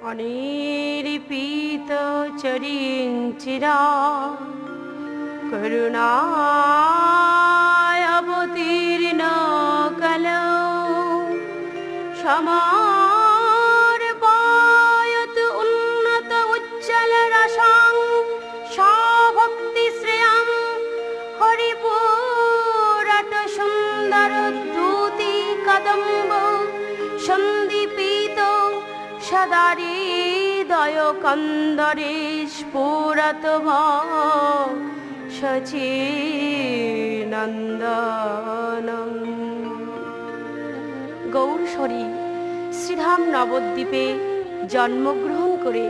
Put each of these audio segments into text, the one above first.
অনিরীপিত চরিঞ্চিরা করুণায় অবতীর্ণ কলৌ সমর্পয়ত উন্নত উজ্জ্বল রসাং স্বভক্তি শ্রেয়াং হরিপুরট সুন্দর দ্যুতি কদম্ব সন্দীপিত সদাহৃদয় কন্দরে স্ফুরত সচিনন্দনম। গৌরশ্বরী শ্রীধাম নবদ্বীপে জন্মগ্রহণ করে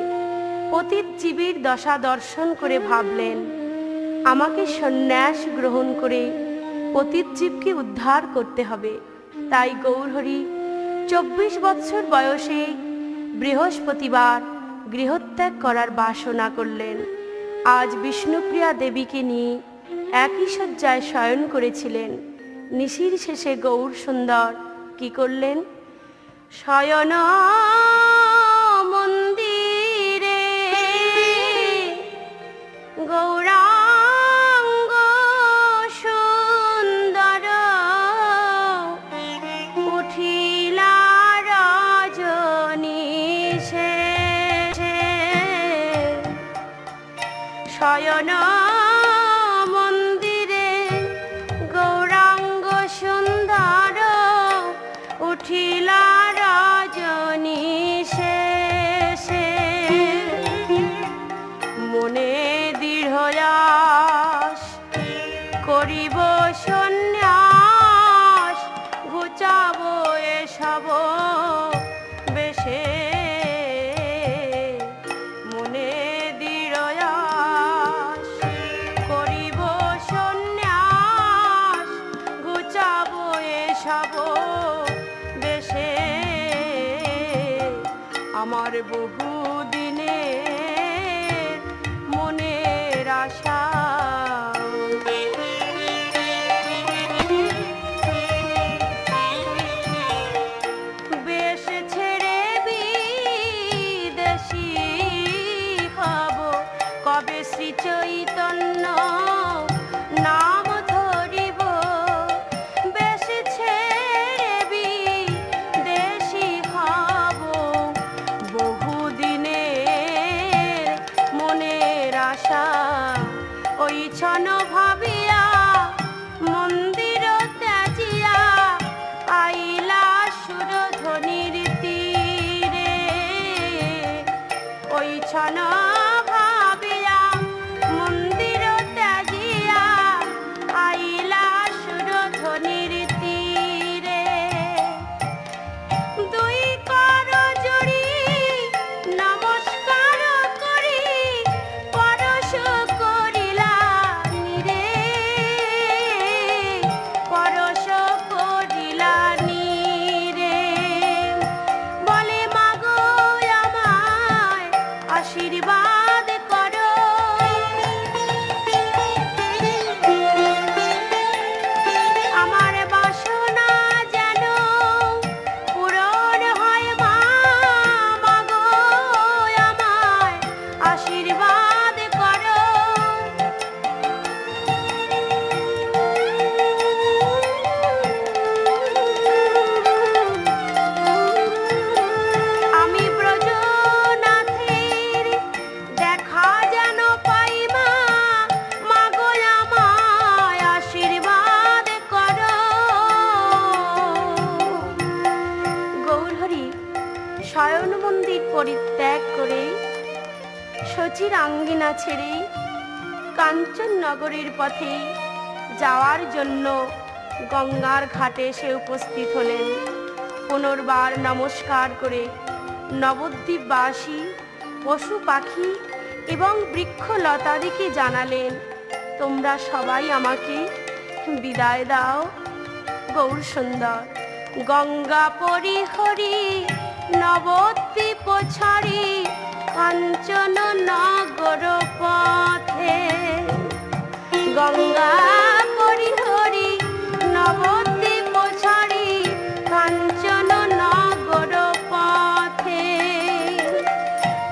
পতিত জীবের দশা দর্শন করে ভাবলেন, আমাকে সন্ন্যাস গ্রহণ করে পতিত জীবকে উদ্ধার করতে হবে। তাই গৌরহরি 24 বৎসর বয়সে বৃহস্পতিবার গৃহত্যাগ করার বাসনা করলেন। আজ বিষ্ণুপ্রিয়া দেবীকে নিয়ে একই শয্যায় শয়ন করেছিলেন। নিশির শেষে গৌর সুন্দর কি করলেন? শয়ন মন্দিরে গৌরাঙ্গ সুন্দর উঠিলা রজনীশে। শয়ন মন্দিরে গৌরাঙ্গ সুন্দর উঠিলা রজনীশে। মনে দৃঢ় আশ করিব সন্ন্যাস, ঘুচাব এসব বেশে। মনে দৃঢ় আশ করিব সন্ন্যাস, ঘুচাব এসব বেশে। আমার বহুদিনের মনের আশা বেশ ছেড়ে বিদেশী হব, কবে শ্রী চৈতন্য নাম ধরিব। বেশ ছেড়ে বিদেশী হব, পরিত্যাগ করে শচীর আঙ্গিনা ছেড়ে কাঞ্চননগরীর পথে যাওয়ার জন্য গঙ্গার ঘাটে এসে উপস্থিত হলেন। পুনর্বার নমস্কার করে নবদ্বীপবাসী পশু পাখি এবং বৃক্ষলতাদিকে জানালেন, তোমরা সবাই আমাকে বিদায় দাও। গৌর সুন্দর গঙ্গা পরিহরি নবদ্বীপ ছাড়ি কাঞ্চন নগর পথে, গঙ্গা পরিহরি নবদ্বীপ ছাড়ি কাঞ্চন নগর পথে,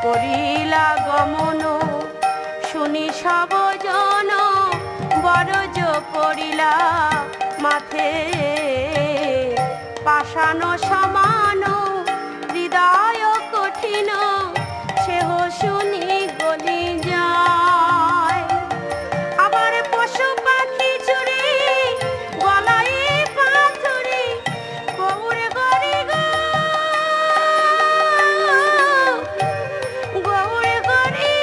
করিলা গমন শুনি সব জন বরজ পড়িলা মাথে, পাষাণ সমান হৃদয় কঠিন সেহ শুনি গলি যায়। আবার পশু পাখি চুরি গলায় পাথরি গৌর গরি গৌর গরি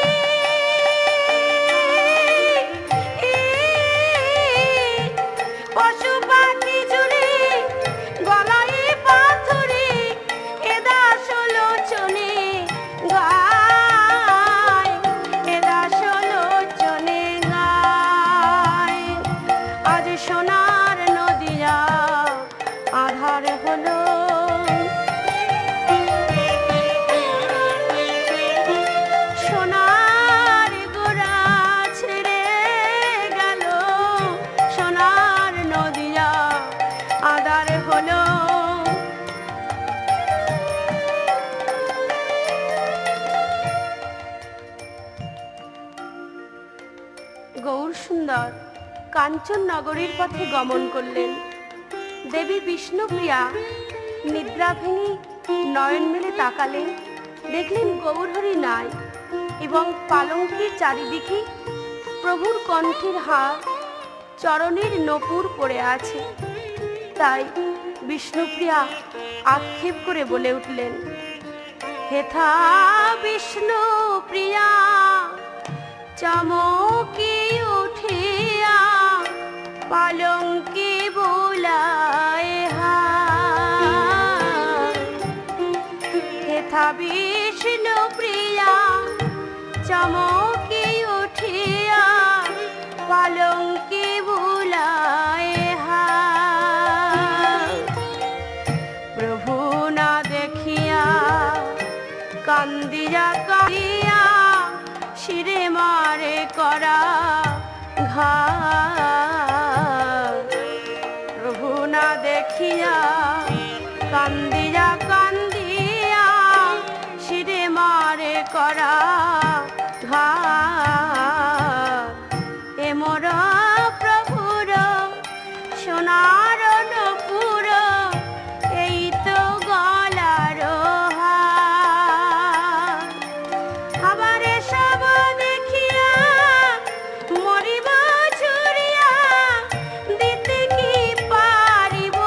পশু পাখি চুরি গলায় পাথরি এদা ষোলোচনে গায়, এদা ষোলোচনে গায়। আজ সোনার নদিয়া আধার হলো, সোনার গোড়া ছেড়ে গেল, সোনার নদিয়া আধার হলো। গৌর সুন্দর কাঞ্চননগরীর পথে গমন করলেন। দেবী বিষ্ণুপ্রিয়া নিদ্রা ভেঙে নয়ন মেলে তাকালেন, দেখলেন গৌরহরি নাই এবং পালঙ্কের চারিদিকে প্রভুর কণ্ঠের হার, চরণের নপুর পড়ে আছে। তাই বিষ্ণুপ্রিয়া আক্ষেপ করে বলে উঠলেন, হেথা বিষ্ণুপ্রিয়া চমকি উঠিয়া পালঙ্কে বোলায় হায়, হেথা বিষ্ণুপ্রিয়া চমকি উঠিয়া পালঙ্কে বোলায় হায়। প্রভু না দেখিয়া কান্দিয়া কাঁদিয়া শিরে মারে করা ঘাত, প্রভু না দেখিয়া কান্দিয়া কান্দিয়া শিরে মারে করা ঘাত। এ মোর প্রভুর সোনার নপুর এই তো গলার হার। আবার সব দেখিয়া মরিব ছুরিয়া দিতে কি পারিব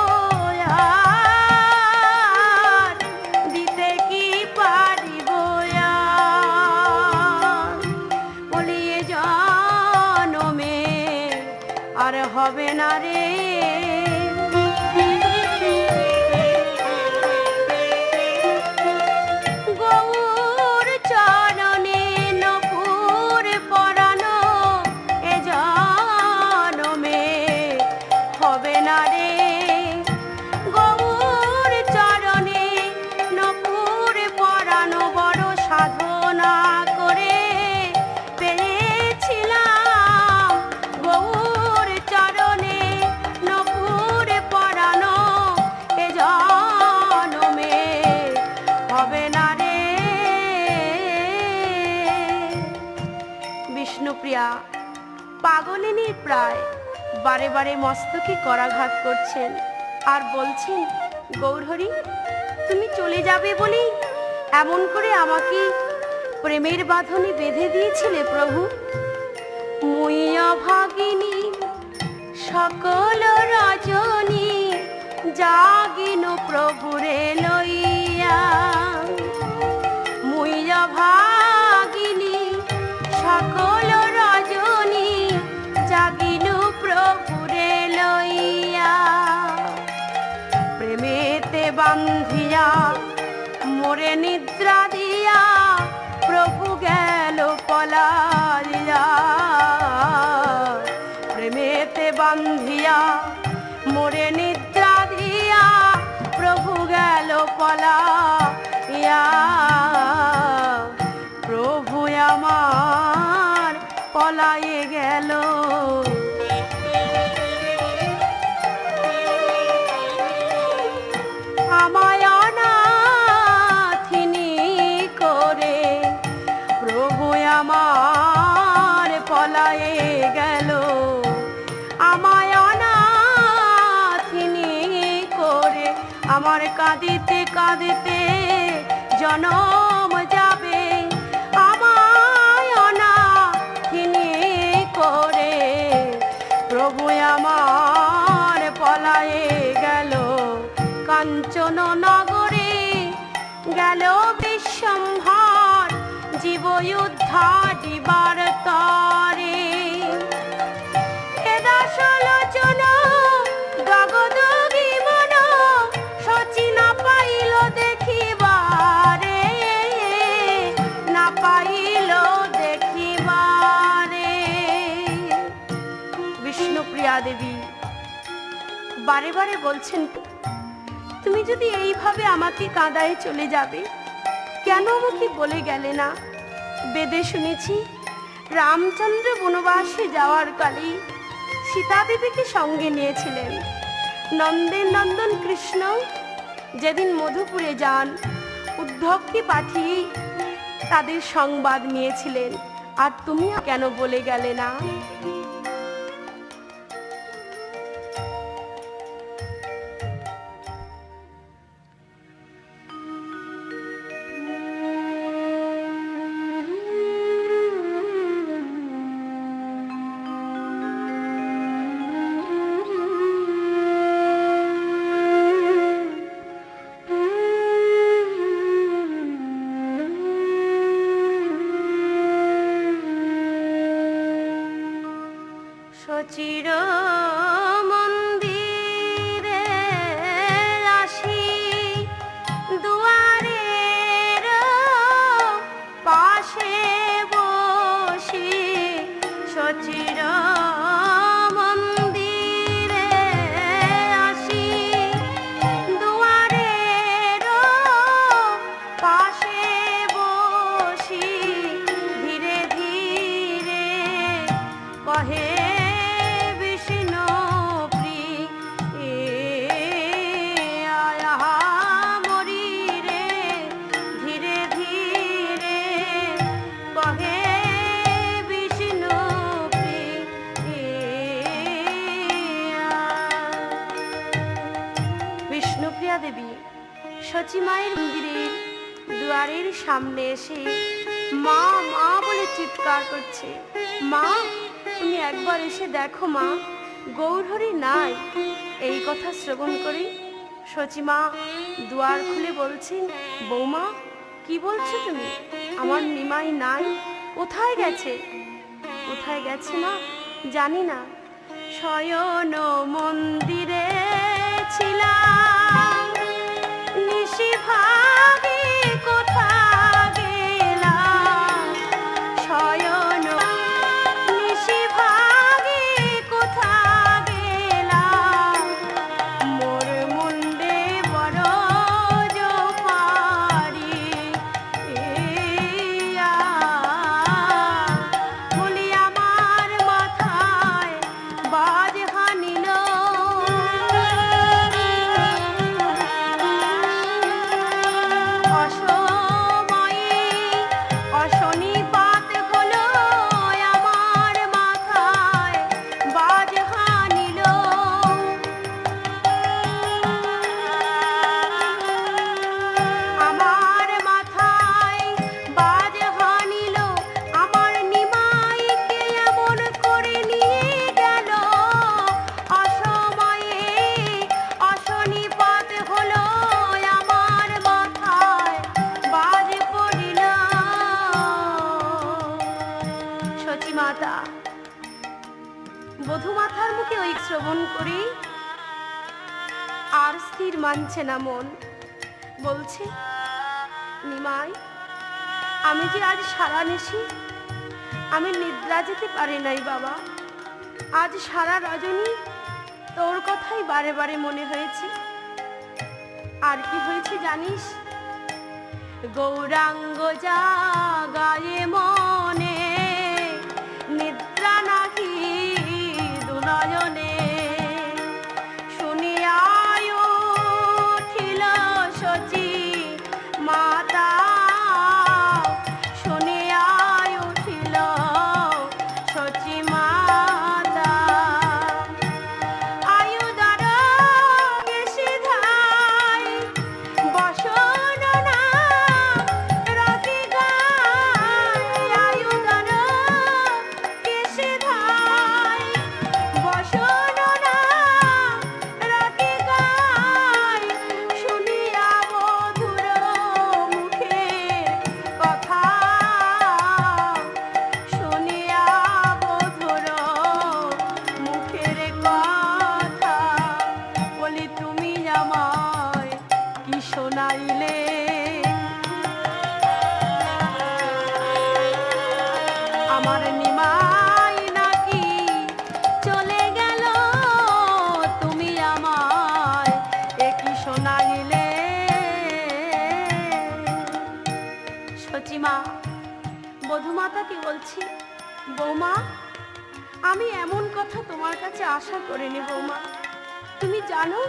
আর, দিতে কি পারিব আর। বলিয়ে জনমে আর হবে না রে, গৌর চরণে নপুর পরানো এ জনমে হবে না রে। গৌর চরণে নপুর পরানো বড় সাধনা করে পেয়েছিলাম, গৌর চরণে নপুর পরানো এ জনমে হবে না রে। বিষ্ণুপ্রিয়া পাগলিনীর প্রায় বারে বারে মস্তকে করাঘাত করছেন আর বলছেন, গৌরহরি তুমি চলে যাবে বলি এমন করে আমাকে প্রেমের বাঁধনে বেঁধে দিয়েছিলে প্রভু। মুই অভাগিনী সকল রজনী জাগিন প্রভুরে লইয়া, বান্ধিয়া মোরে নিদ্রা দিয়া প্রভু গেল পলাইয়া। প্রেমেতে বান্ধিয়া মোরে নিদ্রা দিয়া প্রভু গেল পলাইয়া। প্রভু আমার পলায়ে গেল। আমায় অনাথিনী করে প্রভু আমার পলায়ে গেল। আমায় অনাথিনী করে আমার কাঁদিতে কাঁদিতে জনম যাবে। আমায় অনাথিনী করে প্রভু আমার পলায়ে গেল। কাঞ্চন নগরে গেল বিশ্বম্ভর জীবযুদ্ধা দিবার তরে। এ দাসলোচন গগদগি মন শচী না পাইল দেখিবারে, না পাইল দেখিবারে। বিষ্ণুপ্রিয়া দেবী বারে বারে বলছেন, তুমি যদি এইভাবে আমাকে কাঁদায় চলে যাবে, কেন আমাকে বলে গেলে না? বেদে শুনেছি রামচন্দ্র বনবাসে যাওয়ার কালে সীতা দেবীকে সঙ্গে নিয়েছিলেন। নন্দের নন্দন কৃষ্ণ যেদিন মধুপুরে যান, উদ্ধবকে পাঠিয়ে তাদের সংবাদ নিয়েছিলেন। আর তুমি কেন বলে গেলে না? চির মন্দিরে আসি দুয়ারের পাশে বসি। সচির মন্দিরে আসি দুয়ারের পাশে বসি। ধীরে ধীরে কহে দেবী সচী মায়ের মন্দিরের দুয়ারের সামনে এসে মা মা বলে চিৎকার করছে। মা, তুমি একবার এসে দেখো মা, গৌরহরি নাই। এই কথা শ্রবণ করে সচী মা দুয়ার খুলে বলছেন, বৌমা কি বলছো তুমি? আমার নিমাই নাই, কোথায় গেছে? কোথায় গেছে মা জানি না। শয়ন মন্দিরে ছিলাম, নিশি ভাগে কোথা গেলাম। শয়ন নিশি ভাগে কোথা গেলাম। মোর মুন্ডে বড় জোফারি বলি আমার মাথায় বাজ হানিল। বধূ মাতার মুখে ওই শ্রবণ করে আর স্থির মানছে না মন। বলছে, নিমাই, আমি যে আজ সারা নিশি আমি নিদ্রা যেতে পারি নাই বাবা। আজ সারা রজনী তোর কথাই বারে বারে মনে হয়েছে। আর কি হয়েছে জানিস? গৌরাঙ্গ জাগায়ে মনে, নিদ্রা নাহি দুনয়নে। শুনিয়ায় উঠিল শচী মাতা, শুনিয়ায় উঠিল শচী মাতা। আয়ুধার কেশে ধাই বসন না রাখি গায়। আয়ুধার কেশে ধাই বসন না রাখি গায়। শুনিয়া মধুর মুখের কথা, শুনিয়া মধুর মুখের কথা। বলি তুমি আমায় কি শোনাইলে? আমার নিমাই নাকি চলে গেল, তুমি আমায় এ কি শোনাইলে? সচিমা বধূমাতাকে বলছি, বৌমা, আমি এমন কথা তোমার কাছে আশা করিনি বৌমা। তুমি জানো,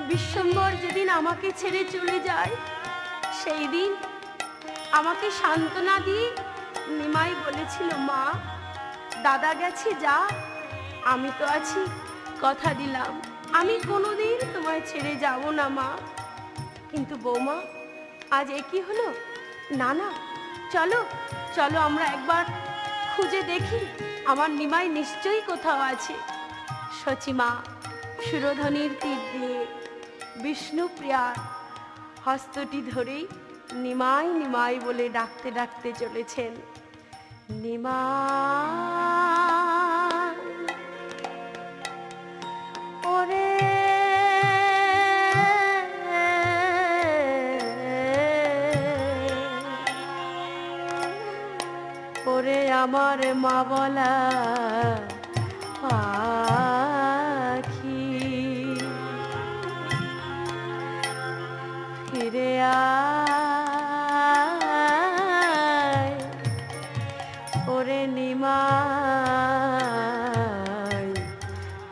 বিশ্বম্বর যেদিন আমাকে ছেড়ে চলে যায়, সেই দিন আমাকে সান্ত্বনা দিয়ে নিমাই বলেছিল, মা, দাদা গেছে যা, আমি তো আছি, কথা দিলাম আমি কোনোদিন তোমায় ছেড়ে যাব না মা। কিন্তু বৌমা, আজ একই হলো। না না, চলো চলো আমরা একবার খুঁজে দেখি, আমার নিমাই নিশ্চয়ই কোথাও আছে। সচিমা সুরধ্বনির তীর দিয়ে বিষ্ণুপ্রিয়ার হস্তটি ধরেই নিমাই নিমাই বলে ডাকতে ডাকতে চলেছেন। নিমাই ওরে ওরে আমার মা বলা পাখি, ফিরে আয় ওরে নিমাই,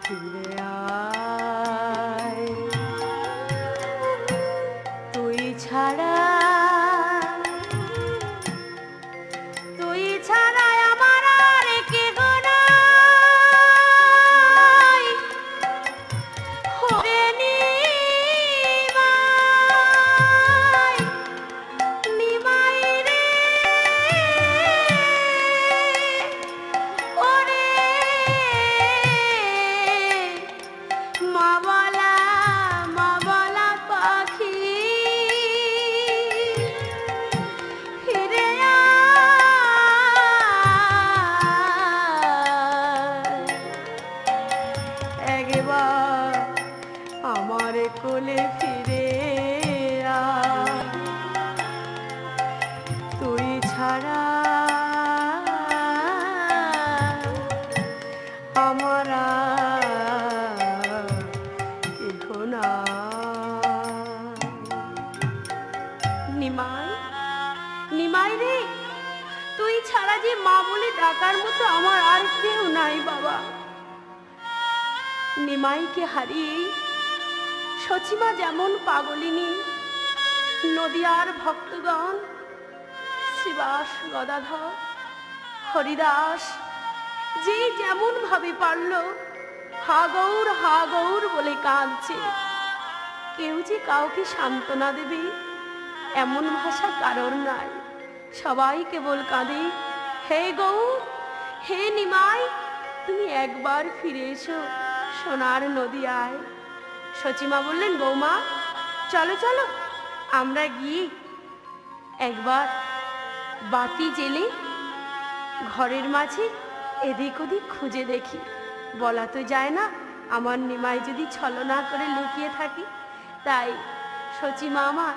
ফিরে আয়। তুই ছাড়া আমার আর কেহ নাই। ওরে নিমাই, নিমাই রে, ওরে মা বলা পাখি, ফিরে একবার আমার কোলে ফিরে আয়। তুই ছাড়া আমার কেহ নাই। নিমাই, নিমাই রে, তুই ছাড়া যে মা বলে ডাকার মতো আমার আর কেউ নাই বাবা। নিমাইকে হারিয়ে সচিমা যেমন পাগলিনী, নদিয়ার ভক্তগণ শ্রীবাস, গদাধর, হরিদাস যে যেমন ভাবে পারল হা গৌর বলে কাঁদছে। কেউ যে কাউকে সান্ত্বনা দেবে এমন ভাষা কারোর নাই। সবাই কেবল কাঁদে, হে গৌর, হে নিমাই, তুমি একবার ফিরে এসো সোনার নদিয়ায়। সচিমা বললেন, বৌমা, চলো চলো আমরা গিয়ে একবার বাতি জেলে ঘরের মাঝে এদিক ওদিক খুঁজে দেখি। বলা তো যায় না আমার নিমাই যদি ছলনা করে লুকিয়ে থাকি। তাই সচি মামা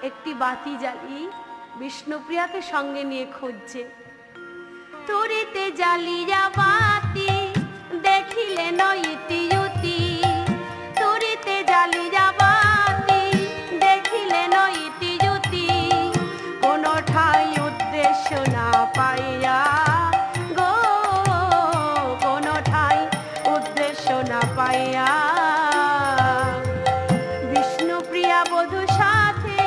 একটি বাতি জ্বালিয়ে বিষ্ণুপ্রিয়াকে সঙ্গে নিয়ে খুঁজছে। তরিতে জ্বালিয়া বাতি দেখিলে নইতি, তরিতে জ্বালিয়া বাতি দেখিলে নইতি, কোন ঠাই উদ্দেশ্য না পাইয়া গো, কোন ঠাই উদ্দেশ্য না পাইয়া বিষ্ণুপ্রিয়া বধূ সাথে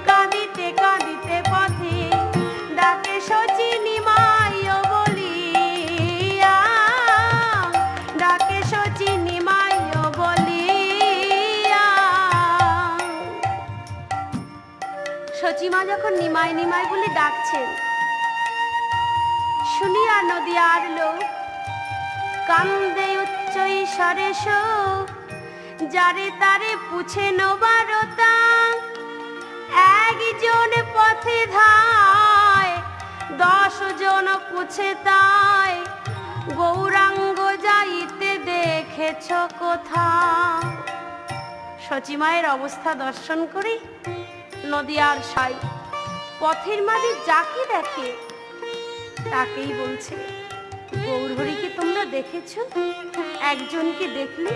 কাঁদিতে কাঁদিতে পথে ডাকে সচি নিমাই বলিয়া, ডাকে সচি নিমাই বলিয়া। সচিমা যখন নিমাই নিমাই বলে ডাকছেন, শুনিয়া নদিয়ার লোক কান্দে উচ্চই স্বরে শোক, যারে তারে পুছে নবারতা, একজন পথে ধায় 10 জন পুছে তাই, গৌরাঙ্গ যাইতে দেখেছ কোথা। সচিমায়ের অবস্থা দর্শন করে নদিয়ার সাই পথের মাঝে যাকে দেখে তাকেই বলছে, গৌরহরিকে তোমরা দেখেছ? একজনকে দেখলে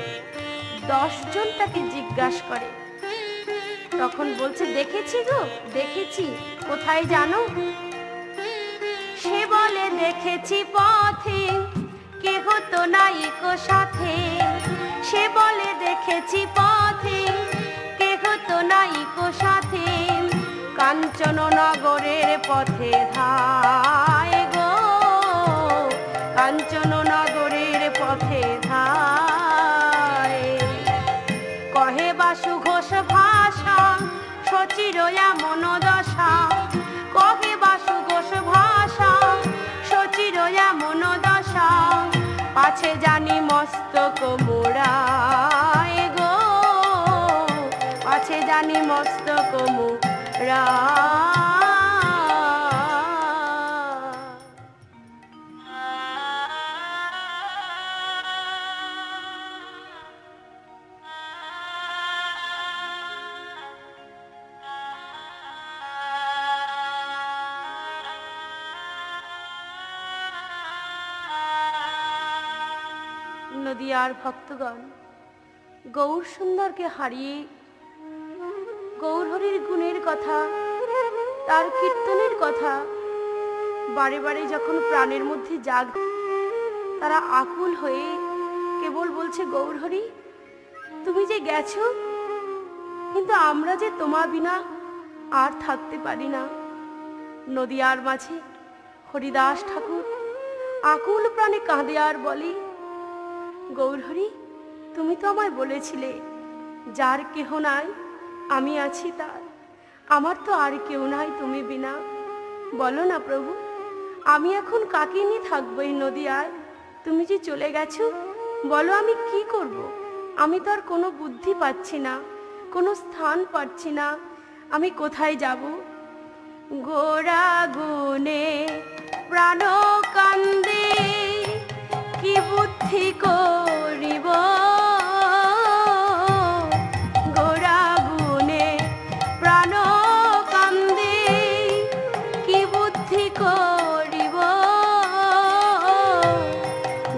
10 জন তাকে জিজ্ঞাসা করে। তখন বলছে, দেখেছি গো, দেখেছি। কোথায় জানো? সে বলে, দেখেছি পথে কেহ তো নাইকো সাথে, সে বলে দেখেছি পথে কেহ তো নাইকো সাথে, কাঞ্চন নগরের পথে ধায় গো, কাঞ্চন নগরের পথে ধায়। কহে বাসু ঘোষ ভাষা সচিরয়া মনোদশা, কহে বাসু ঘোষ ভাষা সচিরয়া মনোদশা, পাছে জানি মস্তক মোড়ায় গো, পাছে জানি মস্তক মোড়া। নদিয়ার ভক্তগণ গৌর সুন্দরকে হারিয়ে গৌরহরির গুণের কথা, তার কীর্তনের কথা বারে বারে যখন প্রাণের মধ্যে জাগ, তারা আকুল হয়ে কেবল বলছে, গৌরহরি তুমি যে গেছো, কিন্তু আমরা যে তোমার বিনা আর থাকতে পারি না। নদিয়ার মাঝে হরিদাস ঠাকুর আকুল প্রাণে কাঁদে আর বলে, গৌরহরি তুমি তো আমায় বলেছিলে, যার কেহ নাই আমি আছি তার, আমার তো আর কেউ নাই তুমি বিনা। বলো না প্রভু, আমি এখন কাকে নিয়ে থাকবো এই নদিয়ায়? তুমি যে চলে গেছো, বলো আমি কি করব? আমি তো আর কোনো বুদ্ধি পাচ্ছি না, কোনো স্থান পাচ্ছি না, আমি কোথায় যাব? গোরা গুনে প্রাণ কান্দে, কি বুদ্ধি করিব? গোরা গুনে প্রাণ কান্দে, কি বুদ্ধি করিব?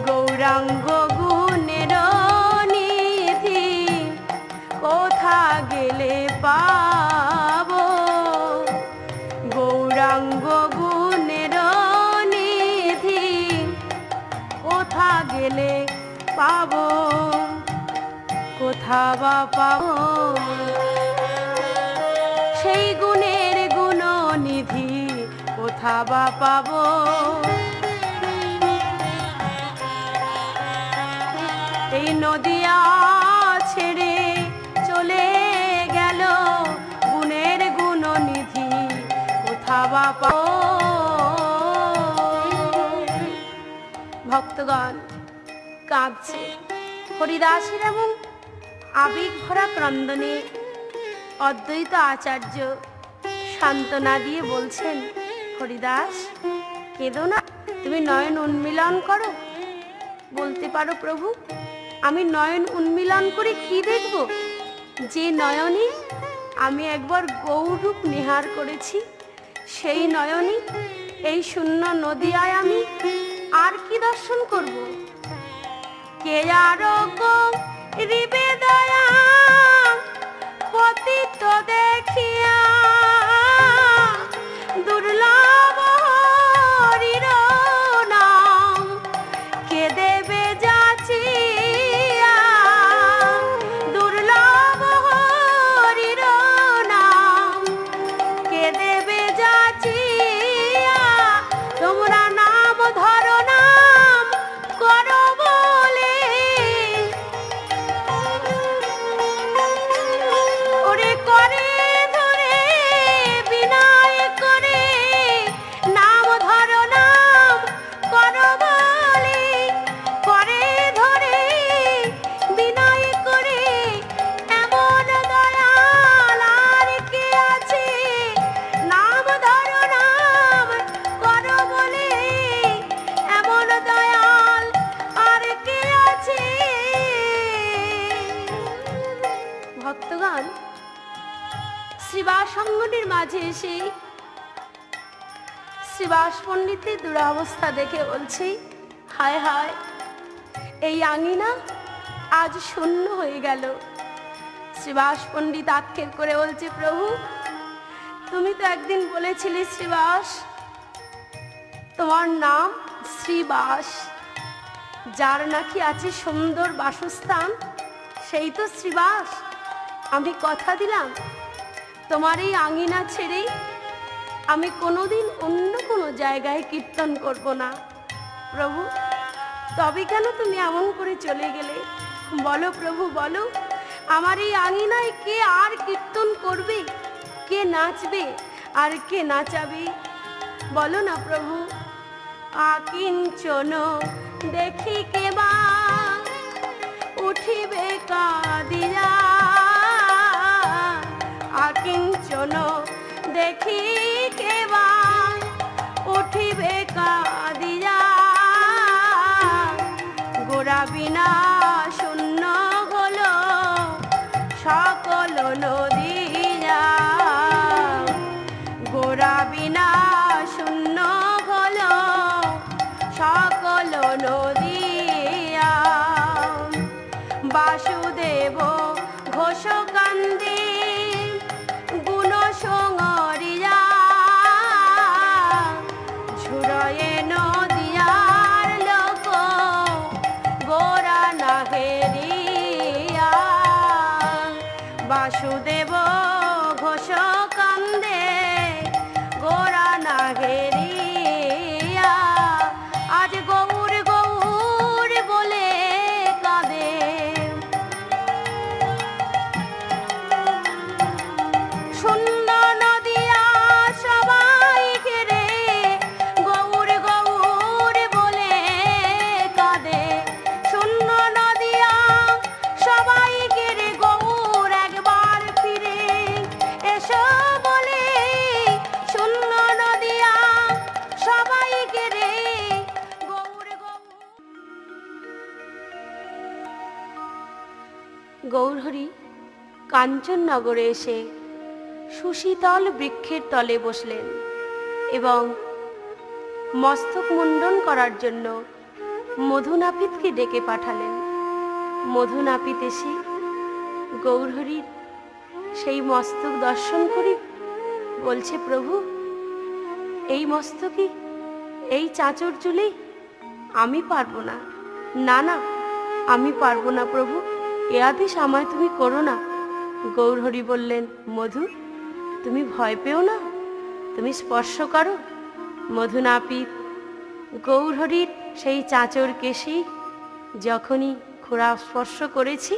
গৌরাঙ্গ গুণের নিধি কোথা গেলে পাব? গৌরাঙ্গ গুণের নিধি কোথা গেলে পাব? কোথা বা পাব সেই গুণের গুণনিধি? কোথা বা পাব? এই নদিয়া ছেড়ে চলে গেল গুণের গুণনিধি, কোথা বা পাব? ভক্তগণ কাঁদছে। হরিদাসের এমন আবেগ ভরা ক্রন্দনে অদ্বৈত আচার্য সান্ত্বনা দিয়ে বলছেন, হরিদাস কেঁদো না, তুমি নয়ন উন্মিলন করো। বলতে পারো প্রভু আমি নয়ন উন্মিলন করে কি দেখব? যে নয়নে আমি একবার গৌরূপ নিহার করেছি, সেই নয়নে এই শূন্য নদিয়ায় আমি আর কি দর্শন করব? কে আরকম রিবে দয়া পতিত দেখিয়া দুর্লভ হরির নাম কে দেবে যাচিয়া, দুর্লভ হরির নাম কে দেবে যাচিয়া। তোমরা নাম ধরো, নাম করো বলে, ওরে করে ধরে বিনয় করে নাম ধরো, নাম করো বলে, করে ধরে বিনয় করে এমন দয়াল আর কে আছে? নাম ধরো, নাম করো বলে এমন দয়াল আর কে আছে? ভক্তগণ, শ্রীবাস অঙ্গনের মাঝে এসে শ্রীবাস পণ্ডিতের দুরবস্থা দেখে বলছে, হায় হায়, এই আঙিনা আজ শূন্য হয়ে গেল। শ্রীবাস পণ্ডিত আক্ষেপ করে বলছে, প্রভু তুমি তো একদিন বলেছিলে শ্রীবাস, তোমার নাম শ্রীবাস, যার নাকি আছে সুন্দর বাসস্থান সেই তো শ্রীবাস। আমি কথা দিলাম তোমার এই আঙিনা ছেড়ে আমি কোনোদিন অন্য কোনো জায়গায় কীর্তন করব না। প্রভু তবে কেন তুমি এমন করে চলে গেলে? বলো প্রভু বলো, আমার এই আঙিনায় কে আর কীর্তন করবে, কে নাচবে আর কে নাচাবে? বলো না প্রভু। আকিঞ্চন দেখি কেবা উঠিবে কাঁদিয়া, আকিঞ্চন দেখি কেবা উঠিবে কাঁদিয়া, গোরা বিনা শূন্য হলো সকল নদিয়া, গোরা বিনা শূন্য হলো সকল নদিয়া। বাসুদেব ঘোষ কান্দে গুণ সঙ্গরিয়া, ঝুরয়ে নদিয়ার লোক গোরা নাহেরিয়া। বাসুদেব ঘোষ কান্দে গোরা নাহেরিয়া, আজ গৌর গৌর বলে কাঁদে। শূন্য নদিয়া সবাই ঘেরে গৌর গৌর বলে কাঁদে, শূন্য নদিয়া সবাই ঘেরে গৌর একবার ফিরে এসো বলে, শূন্য নদিয়া সবাই ঘেরে গৌর গৌর। গৌরহরি কাঞ্চননগরে এসে সুশীতল বৃক্ষের তলে বসলেন এবং মস্তক মুন্ডন করার জন্য মধুনাপিতকে ডেকে পাঠালেন। মধুনাপিত এসে গৌরহরির সেই মস্তক দর্শন করে বলছে, প্রভু এই মস্তকে এই চাঁচর চুলে আমি পারবো না, না না আমি পারবো না প্রভু, এ আদেশ আমায় তুমি করো না। গৌরহরি বললেন, মধু তুমি ভয় পেও না, তুমি স্পর্শ করো। মধুনাপিত গৌরহরির সেই চাঁচর কেশে যখনই খোঁড়া স্পর্শ করেছি,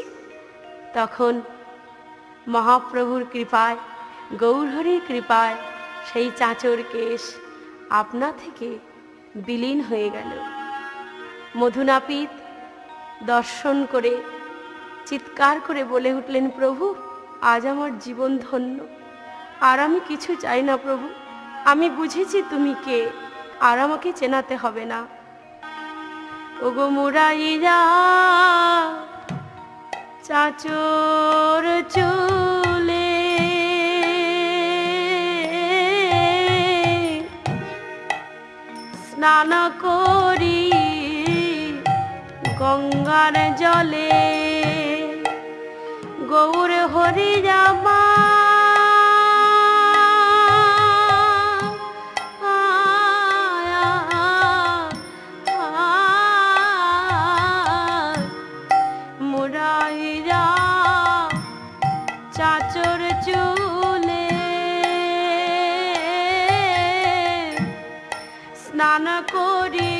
তখন মহাপ্রভুর কৃপায়, গৌরহরির কৃপায় সেই চাঁচর কেশ আপনা থেকে বিলীন হয়ে গেল। মধুনাপিত দর্শন করে চিৎকার করে বলে উঠলেন, প্রভু আজ আমার জীবন ধন্য, আর আমি কিছু চাই না প্রভু, আমি বুঝেছি তুমি কে, আর আমাকে চেনাতে হবে না। ওগো মুরাইয়া চাচর চুলে স্নান করি গঙ্গার জলে গৌর হরি জামা চাচর চুলে স্নান করি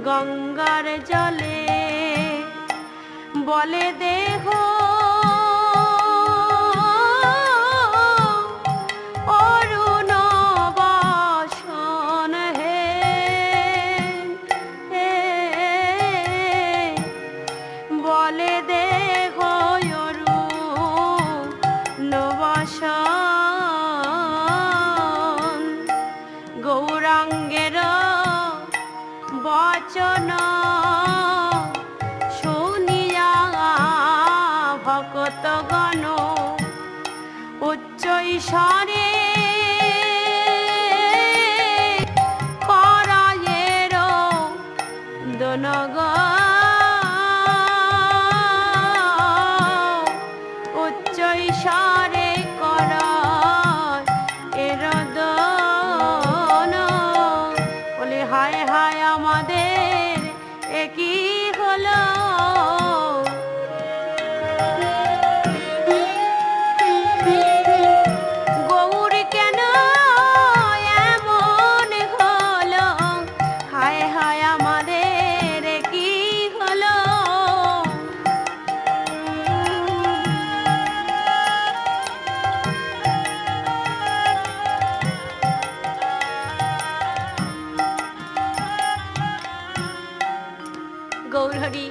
গঙ্গার জলে বলে দেহ অরুণ বাসন হে বলে দেহ গৌরাঙ্গের বচন শুনিয়া ভক্তগণ উচ্চ ঈশ্বরে করায়ের দনগ উচ্চ ঈশ্বরে কর এর দন বলে হায় হায় আমাদের একই হলো গৌর কেন এমন হলো হায় হায় আমাদের একই হলো গৌরহরি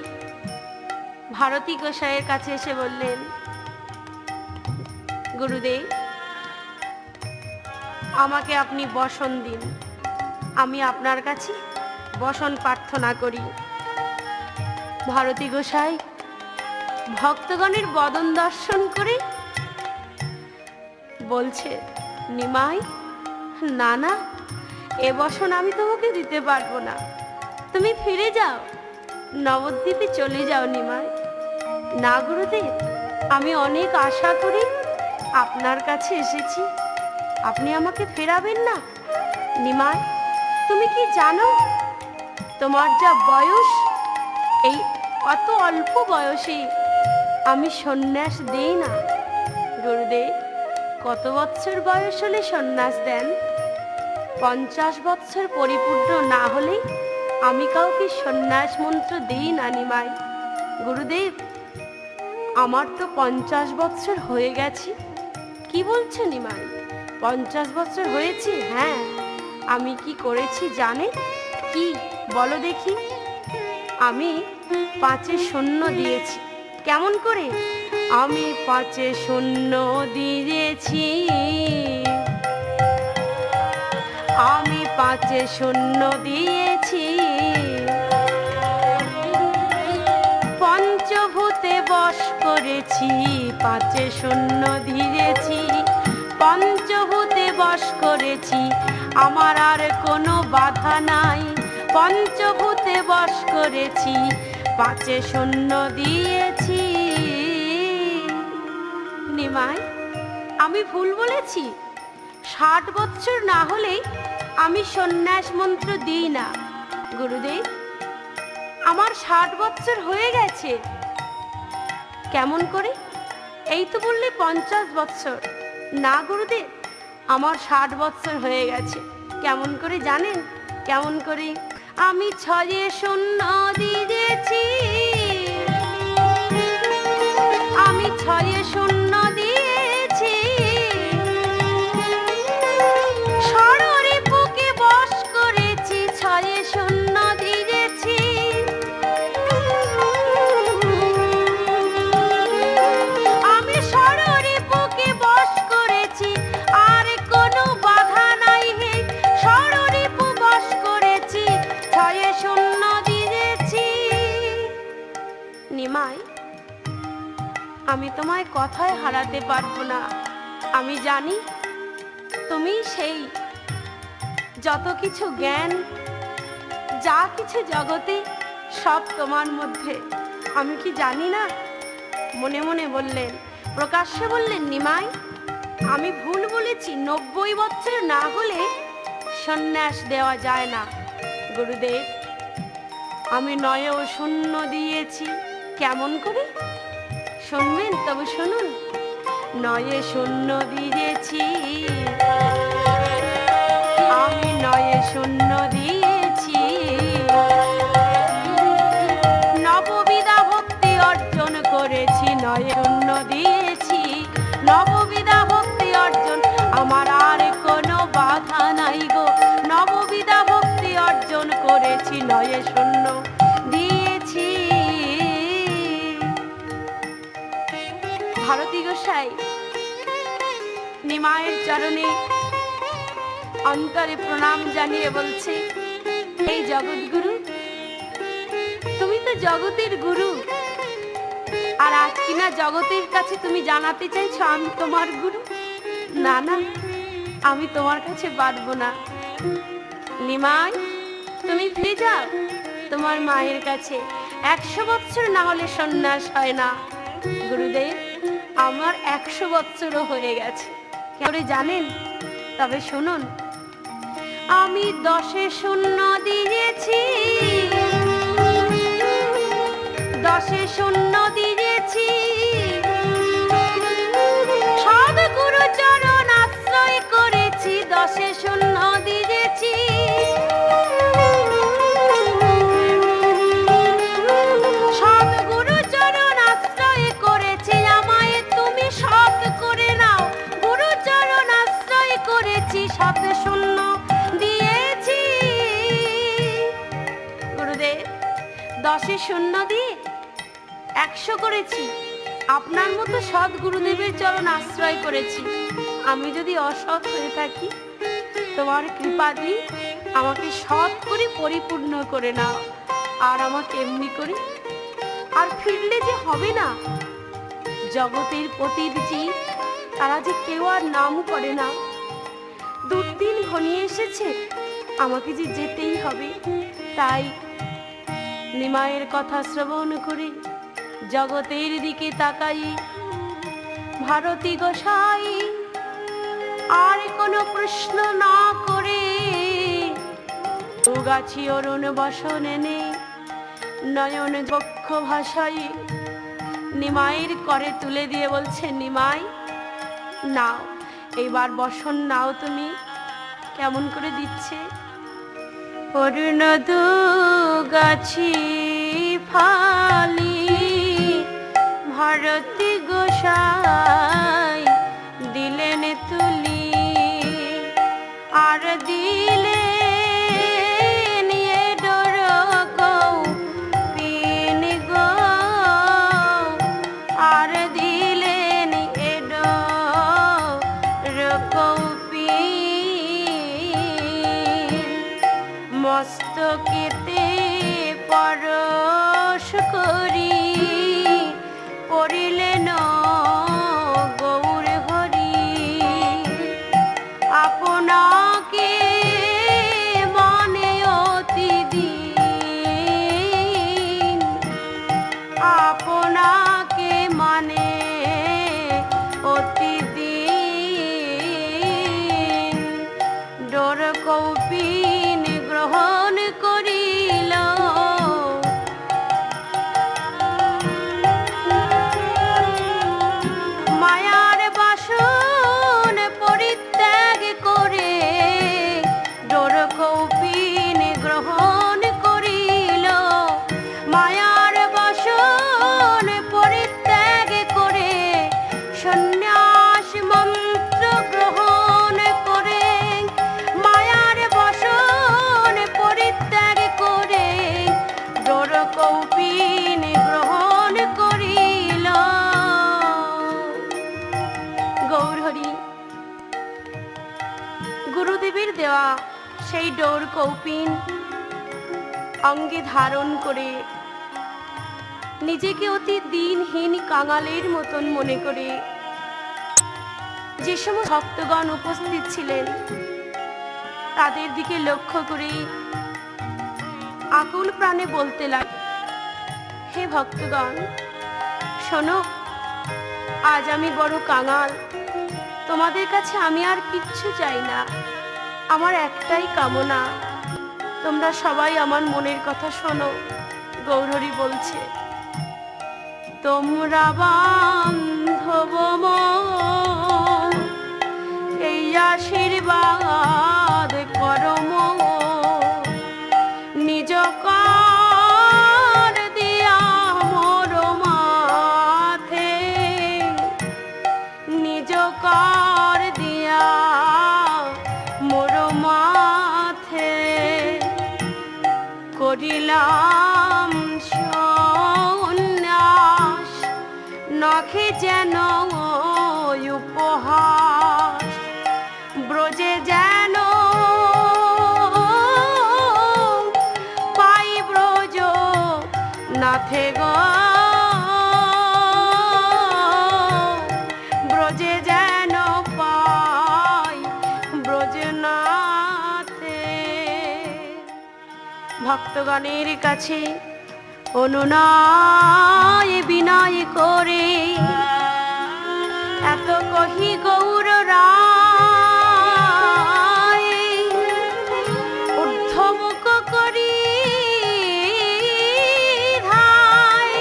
ভারতী গোসাইয়ের কাছে এসে বললেন, গুরুদেব আমাকে আপনি বসন দিন, আমি আপনার কাছে বসন প্রার্থনা করি। ভারতী গোসাই ভক্তগণের বদন দর্শন করে বলছে, নিমাই না না, এ বসন আমি তোমাকে দিতে পারবো না, তুমি ফিরে যাও, নবদ্বীপে চলে যাও নিমাই। না গুরুদেব, আমি অনেক আশা করি আপনার কাছে এসেছি, আপনি আমাকে ফেরাবেন না। নিমাই তুমি কি জানো, তোমার যা বয়স, এই অত অল্প বয়সে আমি সন্ন্যাস দেই না। গুরুদেব কত বৎসর বয়স হলে সন্ন্যাস দেন? 50 বৎসর পরিপূর্ণ না হলে আমি কাউকে সন্ন্যাস মন্ত্র দেই না নিমাই। গুরুদেব আমার তো 50 বৎসর হয়ে গেছে। কি বলছো নিমাই, 50 বৎসর হয়েছে? হ্যাঁ, আমি কি করেছি জানে? কি বলো দেখি। আমি 5 শূন্য দিয়েছি। কেমন করে? আমি 5 শূন্য দিয়েছি, আমি 5 শূন্য দিয়েছি, পঞ্চভূতে বশ করেছি, 5 শূন্য দিয়েছি, পঞ্চভূতে বশ করেছি, আমার আর কোনো বাধা নাই, পঞ্চভূতে বশ করেছি, 5 শূন্য দিয়েছি। নিমাই আমি ভুল বলেছি, 60 বৎসর না হলেই আমি সন্ন্যাস মন্ত্র দিই না। গুরুদেব আমার 60 বৎসর হয়ে গেছে। কেমন করে? এই তো বললে 50 বৎসর। না গুরুদেব, আমার 60 বৎসর হয়ে গেছে। কেমন করে জানেন? কেমন করে? আমি 6 শূন্য দিয়েছি, আমি 6 শূন্য দিয়েছি, ষড়রিপুকে বশ করেছি, 6 শূন্য দিয়েছি, আমি ষড়রিপুকে বশ করেছি, আর কোনো বাধা নাই হে, ষড়রিপু বশ করেছি, 6 শূন্য দিয়েছি। নিমাই কথায় হারাতে পারবো না। আমি জানি তুমি সেই যত কিছু জ্ঞান, যা কিছু জগতে সব তোমার মধ্যে। আমি কি জানি না? মনে মনে বললেন, প্রকাশ্যে বললেন, নিমাই আমি ভুল বলেছি, 90 বছর না হলে সন্ন্যাস দেওয়া যায় না। গুরুদেব আমি নয় শূন্য দিয়েছি। কেমন করে শুনবেন? তবে শুনুন। নয়ে শূন্য দিয়েছি, আমি নয়ে শূন্য দিয়েছি, নববিধা ভক্তি অর্জন করেছি। নয়ে শূন্য দিয়েছি, নববিধা ভক্তি অর্জন, আমার আর কোনো বাধা নাই গো। নববিধা ভক্তি অর্জন করেছি, নয়ে শূন্য দিয়েছি। ভারতী গোসাই নিমাইয়ের চরণে অন্তরে প্রণাম জানিয়ে বলছে, এই জগৎগুরু, তুমি তো জগতের গুরু, আর আজ কিনা জগতের কাছে তুমি জানাতে চাইছো আমি তোমার গুরু। না না, আমি তোমার কাছে পারবো না। নিমাই তুমি ফিরে যাও তোমার মায়ের কাছে। 100 বছর না হলে সন্ন্যাস হয় না। গুরুদেব আমার 100 বছরও হয়ে গেছে। কেউ জানেন? তবে শুনুন, আমি 10 শূন্য দিয়েছি, 10 শূন্য দিয়েছি, সব গুরু চরণ আশ্রয় করেছি। 10 শূন্য দিয়েছি, সব গুরু চরণ আশ্রয় করেছি। আমায় তুমি সৎ করে নাও, গুরু চরণ আশ্রয় করেছি, 7 শূন্য দিয়েছি। গুরুদেব 10 শূন্য দিয়ে 100 করেছি। আপনার মতো সৎ গুরুদেবের চরণ আশ্রয় করেছি। আমি যদি অসৎ হয়ে থাকি, তোমার কৃপা দিয়ে আমাকে সৎ করে পরিপূর্ণ করে নাও। আর আমাকে এমনি করে আর ফিরলে যে হবে না। জগতের পতির জীব তারা যে কেউ আর নাম করে না। দুর্দিন ঘনিয়ে এসেছে, আমাকে যে যেতেই হবে। তাই নিমাইয়ের কথা শ্রবণ করে জগতের দিকে তাকাই ভারতী গোসাই আর কোনো প্রশ্ন না করে গাছি অরুণ বসন এনে নয়ন বক্ষ ভাষাই নিমাইয়ের করে তুলে দিয়ে বলছে, নিমাই নাও, এইবার বসন নাও তুমি। কেমন করে দিচ্ছে? অরুণ দু গাছি ফালি ভারতী গোসাই দিলেন তুলি, আর দিলে মস্তকেতে পরশ করি পড়িলেন গৌর হরি, আপনাকে মনে অতি দিন, আপনাকে মানে অতি দিন। ডোর কৌপিন গ্রহণ করিল, মায়ার বাসন পরিত্যাগ করে ডোর কৌপিন গ্রহণ করিল, মায়ার বাসন পরিত্যাগ করে সন্ন্যাস মন্ত্র গ্রহণ করে, মায়ার বসন পরিত্যাগ করে ডোর কৌপিন গ্রহণ করিল। গৌর হরি গুরুদেবের দেওয়া সেই ডোর কৌপিন অঙ্গে ধারণ করে নিজেকে অতি দিনহীন কাঙালের মতন মনে করে যে সমস্ত ভক্তগণ উপস্থিত ছিলেন তাদের দিকে লক্ষ্য করে আকুল প্রাণে বলতে লাগে, হে ভক্তগণ শোনো, আজ আমি বড় কাঙাল, তোমাদের কাছে আমি আর কিচ্ছু চাই না। আমার একটাই কামনা, তোমরা সবাই আমার মনের কথা শোনো। গৌরহরি বলছে, তোমরা বান্ধব মন, এই আশীর্বাদ করম, নিজ কর দিয়া মোর মাথে, নিজ কর দিয়া মোর মাথে, করিলাম সন্ন্যাস, নখে যেন উপহাস, ব্রজে যেন পাই ব্রজ নাথে গো, ব্রজে যেন পাই ব্রজ নাথে। ভক্তগণের কাছে অনুনয় বিনয় করে এত কহি গৌর রায়, ঊর্ধ্বমুখ করি ধায়,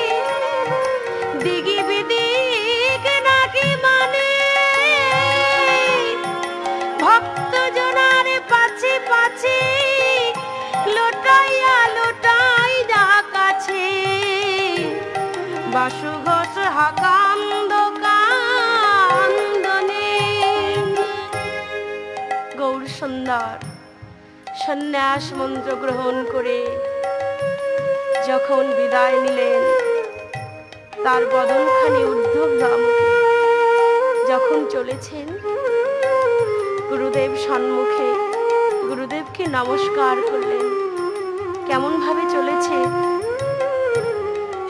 দিগি বিদিক নাকি মানে, ভক্ত জনার পাছে পাছে লোটাইয়া লোটাই ডাকাছে, বাসু ঘোষ হাকান্দ কান্দনে। গৌর সুন্দর সন্ন্যাস মন্ত্র গ্রহণ করে যখন বিদায় নিলেন, তার বদনখানি ঊর্ধ্বমুখে যখন চলেছেন, গুরুদেব সম্মুখে গুরুদেবকে নমস্কার করলেন। কেমন ভাবে চলেছে,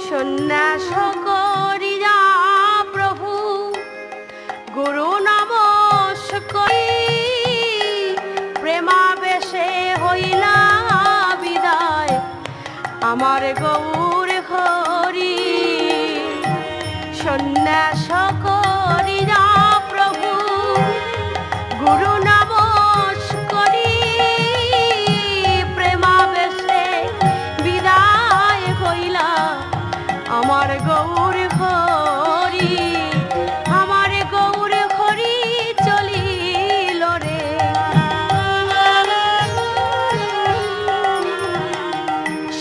সন্ন্যাস করিয়া প্রভু গুরু নমস্করি, প্রেমাবেশে হইলা বিদায় আমার গৌর হরি। সন্ন্যাস করিয়া প্রভু গুরু নমস্করি, প্রেমাবেশে বিদায় হইলা আমার গৌর হরি, আমার গৌর হরি চলিল রে।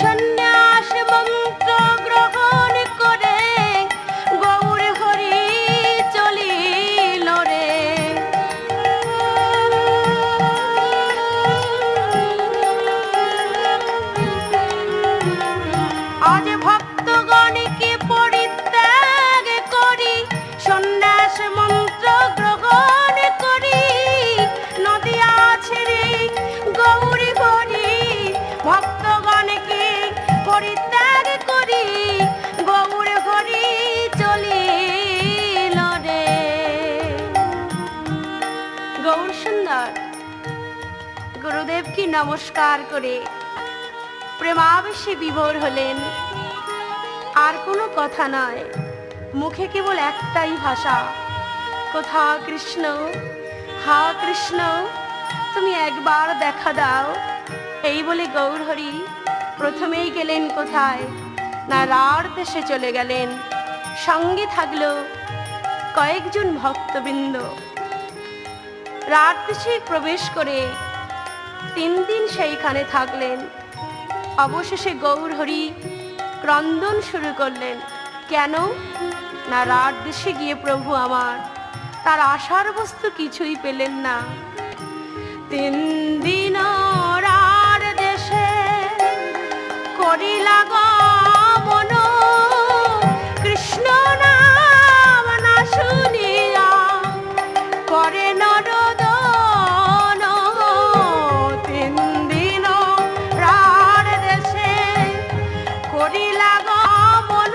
সন্ন্যাস মন্ত্র গ্রহণ করে গৌর হরি চলিল রে। আজ ভক্তগণকে পরিত্যাগ করি, সন্ন্যাস মন্ত্র গ্রহণ করি, নদিয়া ছেড়ে গৌর হরি, ভক্তগণকে পরিত্যাগ করি গৌর হরি চলিল রে। গৌর সুন্দর গুরুদেবকে নমস্কার করে প্রেমাবেশে বিভোর হলেন। আর কোনো কথা নয়, মুখে কেবল একটাই ভাষা, কোথা কৃষ্ণ, হা কৃষ্ণ, তুমি একবার দেখা দাও। এই বলে গৌরহরি প্রথমেই গেলেন কোথায় না, রাঢ় দেশে চলে গেলেন। সঙ্গে থাকলো কয়েকজন ভক্তবৃন্দ। রাঢ় দেশে প্রবেশ করে 3 দিন সেইখানে থাকলেন। অবশেষে গৌরহরি ক্রন্দন শুরু করলেন। কেন না, রাঢ় দেশে গিয়ে প্রভু আমার তার আশার বস্তু কিছুই পেলেন না। 3 দিন রাঢ় দেশে করিলা গমন, কৃষ্ণ নাম না শুনিয়া করে নরদন। 3 দিন রাঢ় দেশে করিলা গমন,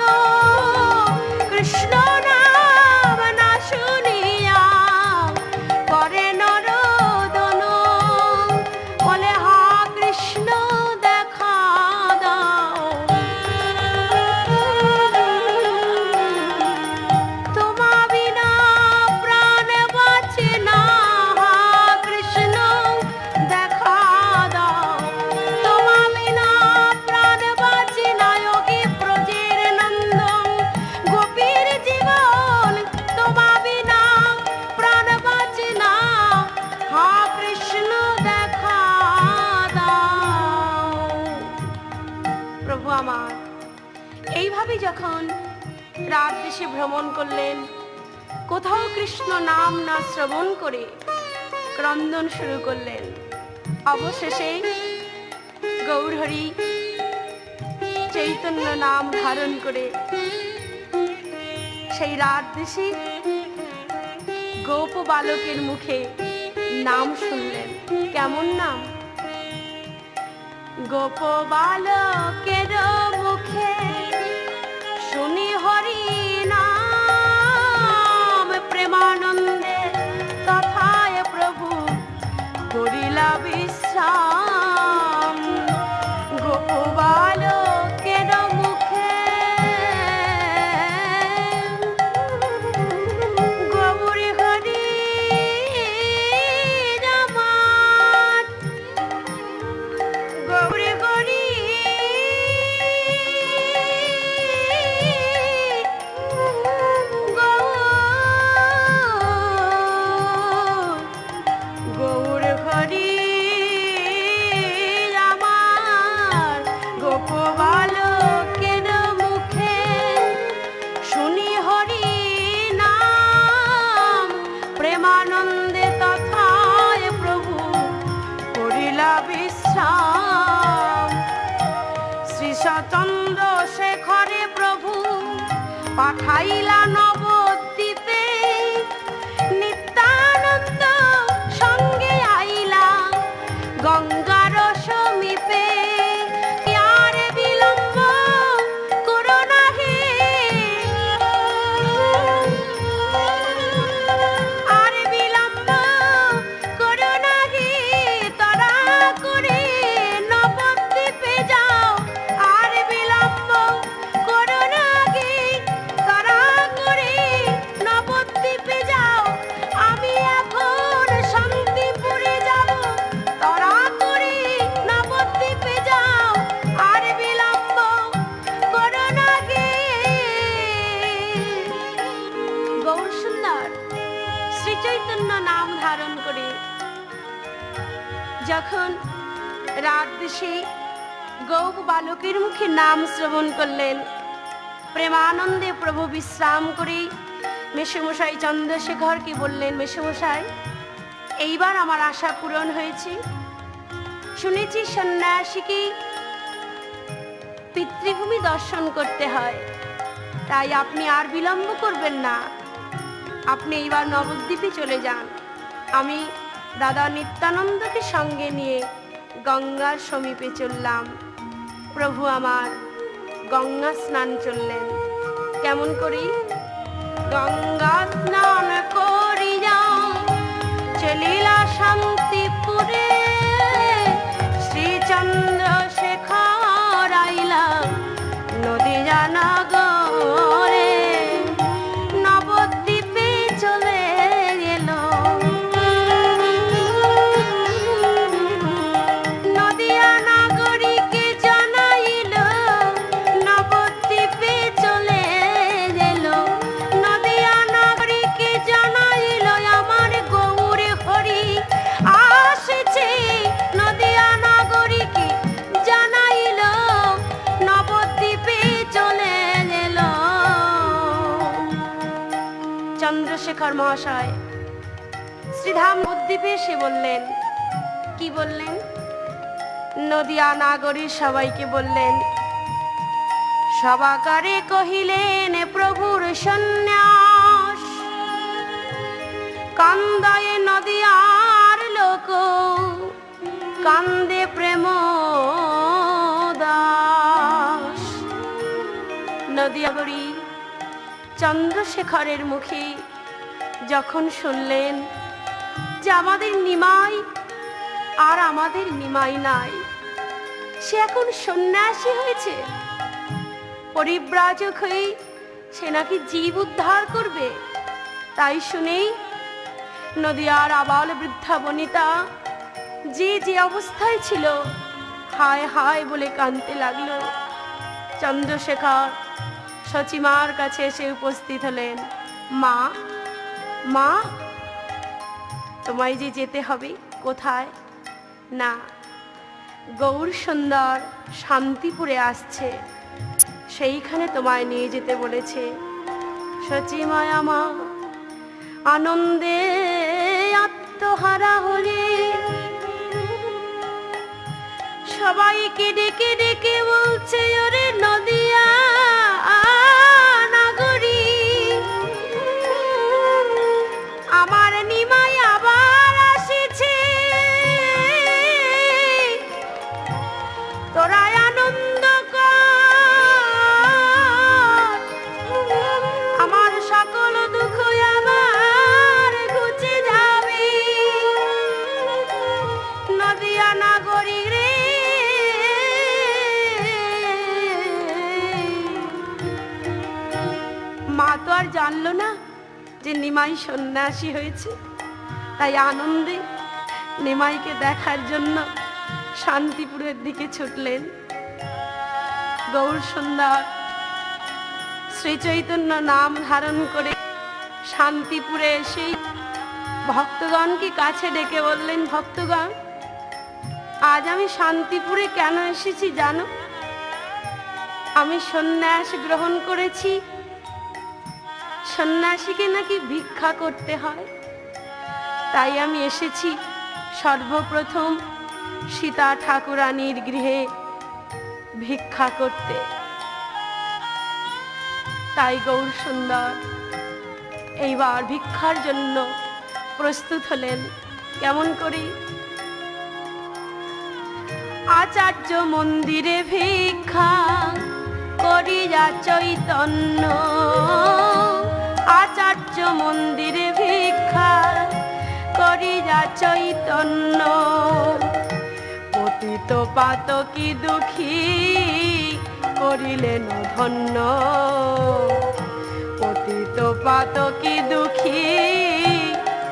যখন রাত দেশে ভ্রমণ করলেন, কোথাও কৃষ্ণ নাম না শ্রবণ করে ক্রন্দন শুরু করলেন। অবশেষে গৌরহরি চৈতন্য নাম ধারণ করে সেই রাত দেশে গোপ বালকের মুখে নাম শুনলেন। কেমন নাম? গোপ বালকের মুখে শুনি হরি নাম, প্রেমানন্দে তথায় প্রভু করিলা বিশ্রাম। গোপ বালকের মুখে গৌরী হরি রামার, গৌরী হরি গৌর হরি আমার। গোপ বালকের মুখে শুনি হরি নাম, প্রেমানন্দে তথায় প্রভু করিলা বিশ্রাম। শ্রী সচন্দ্র শেখরে প্রভু পাঠাইলা নবদ্বীপে, নিত্যানন্দ সঙ্গে আইলা গঙ্গার সমীপে। আর বিলম্ব করো নাহি, আর বিলম্ব করো নাহি, তারা করে নবদ্বীপে যাও। আর বিলম্ব করো নাহি, তারা করে নবদ্বীপে যাও। আমি এখন শান্তিপুরে যাব, তারা করে নবদ্বীপে যাও। আর বিলম্ব করো নাহি। গৌর সুন্দর শ্রী চৈতন্য নাম ধারণ করে যখন রাত দেশে গৌপ বালকের মুখে নাম শ্রবণ করলেন, প্রেমানন্দে প্রভু বিশ্রাম করে মেসোমশাই চন্দ্রশেখরকে বললেন, মেসোমশাই এইবার আমার আশা পূরণ হয়েছে। শুনেছি সন্ন্যাসীকে পিতৃভূমি দর্শন করতে হয়, তাই আপনি আর বিলম্ব করবেন না, আপনি এইবার নবদ্বীপে চলে যান। আমি দাদা নিত্যানন্দকে সঙ্গে নিয়ে গঙ্গার সমীপে চললাম। প্রভু আমার গঙ্গা স্নান চললেন। কেমন করি? গঙ্গা স্নান করিয়া চলিলা শান্তিপুরে, শ্রীচন্দ্রশেখর আইলা নদীয়া নগরে। নবদ্বীপে চলে এলো, নদীয়া নাগরিকে জানাইল। নবদ্বীপে চলে এলো, নদীয়া নাগরিকে জানাইল আমার গৌর হরি আসছে। নদীয়া নাগরিকে জানাইল নবদ্বীপে চলে এলো। চন্দ্রশেখর মহাশয় শ্রীধাম নবদ্বীপে এসে বললেন, কি বললেন? নদিয়া নাগরীর সবাইকে বললেন, সবাকারে কহিলেন প্রভুর সন্ন্যাস, কান্দায় নদিয়ার লোক, কান্দে প্রেম দাস। নদিয়াগরী চন্দ্রশেখরের মুখে যখন শুনলেন যে আমাদের নিমাই আর আমাদের নিমাই নাই, সে এখন সন্ন্যাসী হয়েছে, পরিব্রাজক হয়ে সে নাকি জীব উদ্ধার করবে, তাই শুনেই নদিয়ার আবাল বৃদ্ধা বনিতা যে যে অবস্থায় ছিল হায় হায় বলে কাঁদতে লাগলো। চন্দ্রশেখর সচিমার কাছে এসে উপস্থিত হলেন। মা, মা, তোমায় যে যেতে হবে। কোথায়? না, গৌর সুন্দর শান্তিপুরে আসছে। সেইখানে তোমায় নিয়ে যেতে বলেছে। সচিমায় আমার আনন্দে আত্মহারা হলে সবাইকে ডেকে ডেকে বলছে, ওরে নদিয়া নাগরী, আমার নিমাই আবার আসিছে, তোরা আনন্দ কর, আমার সকল দুঃখ আমার ঘুচে যাবে। নদিয়া নাগরী রে, মা তো আর জানলো না যে নিমাই সন্ন্যাসী হয়েছে, তাই আনন্দে নিমাইকে দেখার জন্য শান্তিপুরের দিকে ছুটলেন। গৌর সুন্দর শ্রী চৈতন্য নাম ধারণ করে শান্তিপুরে এসে ভক্তগণকে কাছে ডেকে বললেন, ভক্তগণ, আজ আমি শান্তিপুরে কেন এসেছি জানো? আমি সন্ন্যাস গ্রহণ করেছি। সন্ন্যাসীকে নাকি ভিক্ষা করতে হয়, তাই আমি এসেছি সর্বপ্রথম সীতা ঠাকুরানীর গৃহে ভিক্ষা করতে। তাই গৌর সুন্দর এইবার ভিক্ষার জন্য প্রস্তুত হলেন। কেমন করে? আচার্য মন্দিরে ভিক্ষা করিয়া চৈতন্য, আচার্য মন্দিরে ভিক্ষা করিয়া চৈতন্য, পতিত পাতকী দুঃখী করিলেন ধন্য, পতিত পাতকী দুঃখী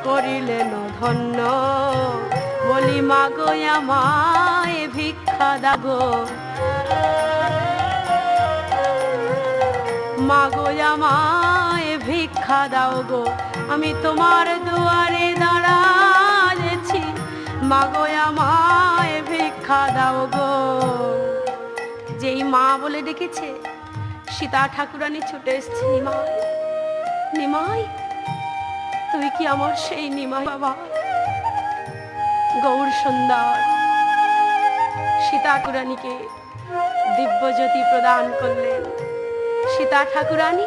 করিলেন ধন্য। বলি মাগো আমায় ভিক্ষা দাগো, মাগো আমায় ভিক্ষা দাও গো, আমি তোমার দুয়ারে দাঁড়ায়েছি, মাগো আমায় ভিক্ষা দাও গো। যেই মা বলে ডেকেছে, সীতা ঠাকুরানী ছুটে এসছে, নিমাই, নিমাই, তুই কি আমার সেই নিমাই বাবা? গৌর সুন্দর সীতা ঠাকুরানীকে দিব্যজ্যোতি প্রদান করলেন। সীতা ঠাকুরানী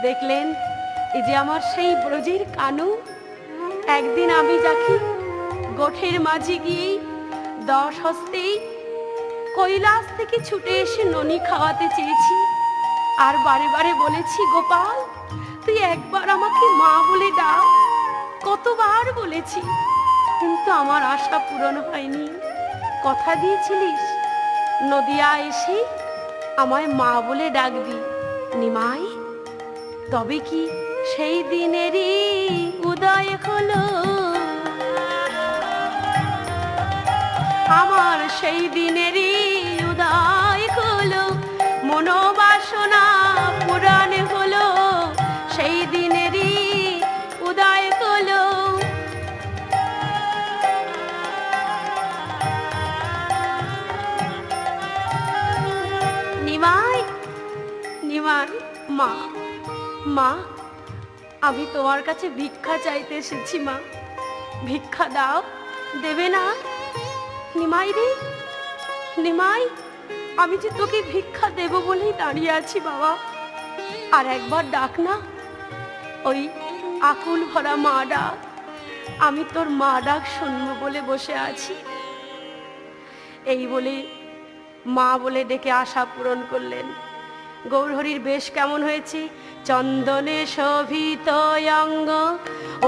দেখলেন, এই যে আমার সেই ব্রজের কানু, একদিন আমি যাকে গোঠের মাঝে গিয়ে 10 হস্তেই কৈলাস থেকে ছুটে এসে ননি খাওয়াতে চেয়েছি, আর বারে বারে বলেছি, গোপাল তুই একবার আমাকে মা বলে ডাক। কতবার বলেছি, কিন্তু আমার আশা পূরণ হয়নি। কথা দিয়েছিলিস নদিয়া এসে আমায় মা বলে ডাকবি, নিমাই। তবে কি সেই দিনেরই উদয় হলো? আমার সেই দিনেরই উদয় হলো, মনোবাসনা পুরাণ হলো, সেই দিনেরই উদয় হলো। নিমাই, নিমাই, মা, মা, আমি তোমার কাছে ভিক্ষা চাইতে এসেছি মা, ভিক্ষা দাও, দেবে না? নিমাই রে, নিমাই, আমি যে তোকে ভিক্ষা দেব বলেই দাঁড়িয়ে আছি বাবা, আর একবার ডাক না, ওই আকুল ভরা মা ডাক, আমি তোর মা ডাক শুনবো বলে বসে আছি। এই বলে মা বলে ডেকে আশা পূরণ করলেন। গৌরহরির বেশ কেমন হয়েছে? চন্দনে শোভিত অঙ্গ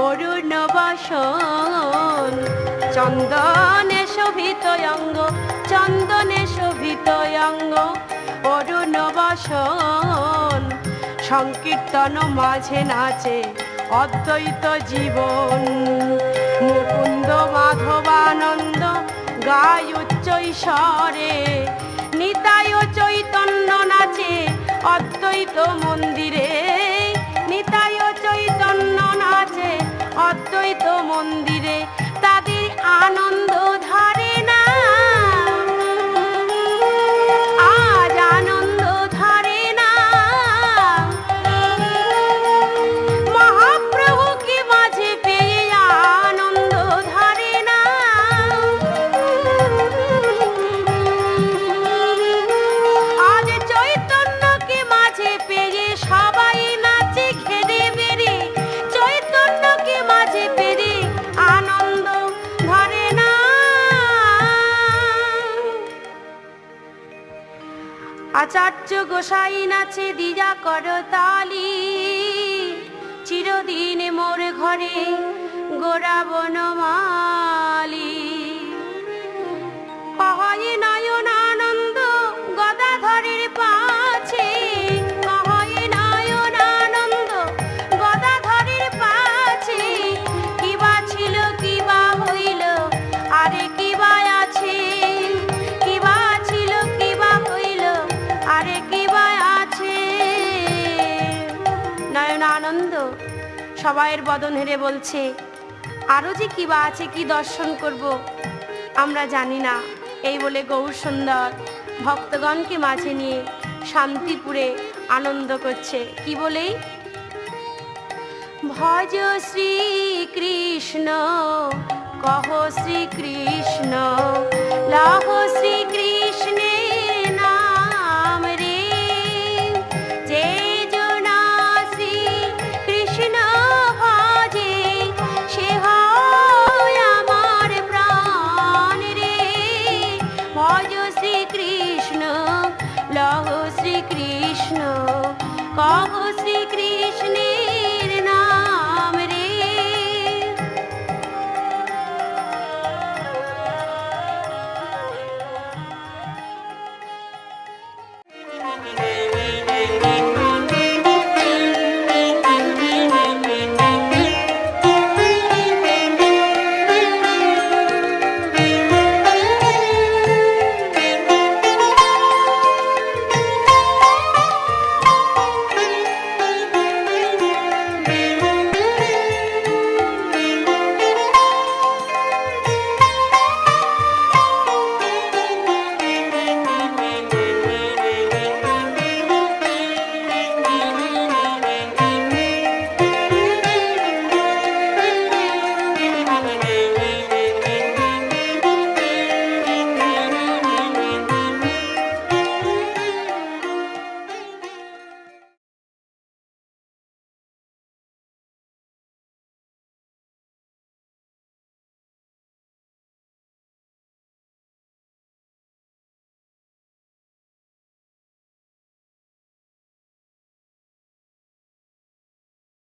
অরুণ বাসন, চন্দনে শোভিত অঙ্গ, চন্দনে শোভিত অঙ্গ অরুণ বাসন, সংকীর্তন মাঝে নাচে অদ্বৈত জীবন, মুকুন্দ মাধবানন্দ গায় উচ্চ স্বরে, নিতাই চৈতন্য নাচে অদ্বৈত মন্দিরে, নিতাই চৈতন্য নাচে অদ্বৈত মন্দিরে, তাদের আনন্দ ধারে না, আজ আনন্দ ধারে না। আচার্য গোসাই নাচে দিজা করতালি, চিরদিন মোর ঘরে গোরা বনমালী। কহয় নয়ন আনন্দ গদাধরের পাছে, কহয় নয়ন আনন্দ গদাধরের পাছে। কিবা ছিল কিবা হইল আরে কিবা আছে, কিবা ছিল কিবা হইল আরে কিবা আছে। নয়ন আনন্দ সবাইয়ের বদন হেরে বলছে, আরো যে কিবা আছে, কি দর্শন করব আমরা জানি না। এই বলে গৌর সুন্দর ভক্তগণকে মাঝে নিয়ে শান্তিপুরে আনন্দ করছে। কি বলেই, ভজ শ্রীকৃষ্ণ কহ শ্রীকৃষ্ণ।